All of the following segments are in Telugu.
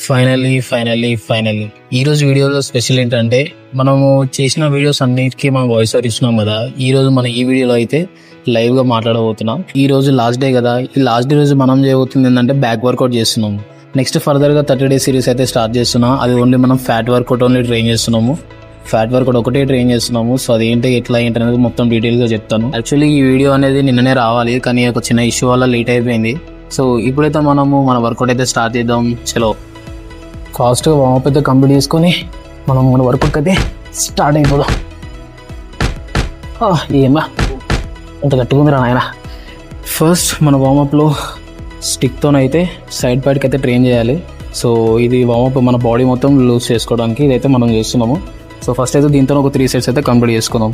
ఫైనల్లీ ఈ రోజు వీడియోలో స్పెషల్ ఏంటంటే మనము చేసిన వీడియోస్ అన్నిటికీ మనం వాయిస్ ఓవర్ ఇస్తున్నాం కదా. ఈ రోజు మనం ఈ వీడియోలో అయితే లైవ్ గా మాట్లాడబోతున్నాం. ఈ రోజు లాస్ట్ డే కదా, ఈ లాస్ట్ డే రోజు మనం చేయబోతుంది ఏంటంటే బ్యాక్ వర్కౌట్ చేస్తున్నాం. నెక్స్ట్ ఫర్దర్ గా 30 days సిరీస్ అయితే స్టార్ట్ చేస్తున్నాం. అది ఓన్లీ మనం ఫ్యాట్ వర్కౌట్ ఓన్లీ ట్రైన్ చేస్తున్నాము. ఫ్యాట్ వర్కౌట్ ఒకటే ట్రైన్ చేస్తున్నాము. సో అదేంటి ఎట్లా ఏంటి అనేది మొత్తం డీటెయిల్ గా చెప్తాను. యాక్చువల్లీ ఈ వీడియో అనేది నిన్ననే రావాలి, కానీ ఒక చిన్న ఇష్యూ వల్ల లేట్ అయిపోయింది. సో ఇప్పుడైతే మనము మన వర్కౌట్ అయితే స్టార్ట్ చేద్దాం. చలో ఫాస్ట్గా వార్మప్ అయితే కంప్లీట్ చేసుకొని మనం మన వర్కౌట్ అయితే స్టార్ట్ అయిపోదాం. ఏమా ఇంత గట్టిగా నాయన. ఫస్ట్ మన వార్మప్లో స్టిక్తోనైతే సైడ్ ప్యాడ్కి అయితే ట్రైన్ చేయాలి. సో ఇది వార్మప్ మన బాడీ మొత్తం లూజ్ చేసుకోవడానికి ఇదైతే మనం చేస్తున్నాము. సో ఫస్ట్ అయితే దీంతో ఒక 3 sets అయితే కంప్లీట్ చేసుకుందాం.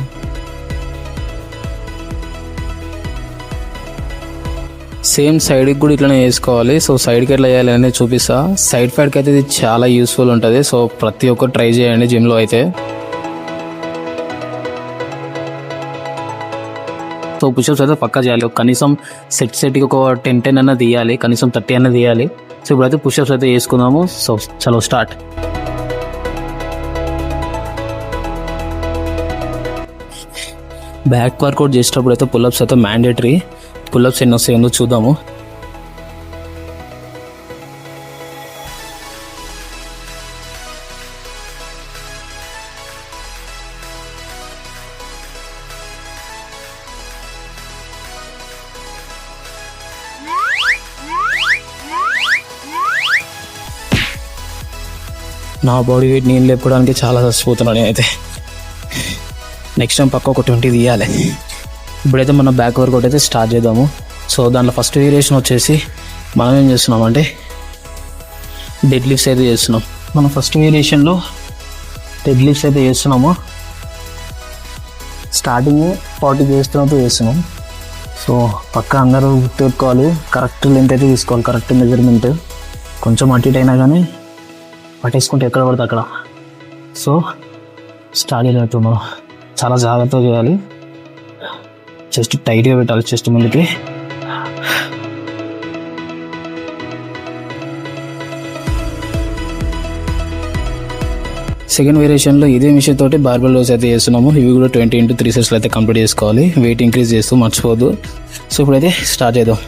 సేమ్ సైడ్కి కూడా ఇట్లనే వేసుకోవాలి. సో సైడ్కి ఎట్లా చేయాలి అనేది చూపిస్తా. సైడ్ ప్యాడ్కి అయితే ఇది చాలా యూస్ఫుల్ ఉంటుంది. సో ప్రతి ఒక్కరు ట్రై చేయండి జిమ్లో అయితే. సో పుషప్స్ అయితే పక్కా చేయాలి. కనీసం సెట్కి ఒక 10 అన్న తీయాలి, కనీసం 30 అన్న తీయాలి. సో ఇప్పుడైతే పుషప్స్ అయితే వేసుకుందాము. సో చలో స్టార్ట్. బ్యాక్ వర్కౌట్ చేసేటప్పుడు అయితే పుల్అప్స్ అయితే మ్యాండేటరీ. పుల్అప్స్ ఎన్ని వస్తాయో చూద్దాము. నా బాడీ వెయిట్ నేను లేపడానికి చాలా చచ్చిపోతున్నాను నేనైతే. నెక్స్ట్ టైం పక్క ఒక 20 తీయాలి. ఇప్పుడైతే మనం బ్యాక్ వర్కౌట్ అయితే స్టార్ట్ చేద్దాము. సో దాంట్లో ఫస్ట్ వేరియేషన్ వచ్చేసి మనం ఏం చేస్తున్నామంటే డెడ్ లిఫ్ట్స్ అయితే చేస్తున్నాం. మనం ఫస్ట్ వేరియేషన్లో డెడ్ లిఫ్ట్స్ అయితే చేస్తున్నాము. స్టార్టింగ్ 40 చేస్తున్నప్పుడు చేస్తున్నాం. సో పక్క అందరూ గుర్తుపెట్టుకోవాలి, కరెక్ట్ లెంత్ అయితే తీసుకోవాలి, కరెక్ట్ మెజర్మెంట్. కొంచెం అటు ఇటు అయినా కానీ పట్టేసుకుంటే ఎక్కడ పడితే అక్కడ. సో స్టార్ట్ అయినట్టు మనం చాలా జాగ్రత్తగా చేయాలి. చెస్ట్ టైట్గా పెట్టాలి, చెస్ట్ ముందుకి. సెకండ్ వేరియేషన్లో ఇదే మిషన్ తోటి బార్బెల్ రోస్ అయితే చేస్తున్నాము. ఇవి కూడా 20 into 3 sets అయితే కంప్లీట్ చేసుకోవాలి. వెయిట్ ఇంక్రీజ్ చేస్తూ మర్చిపోవద్దు. సో ఇప్పుడైతే స్టార్ట్ చేద్దాం.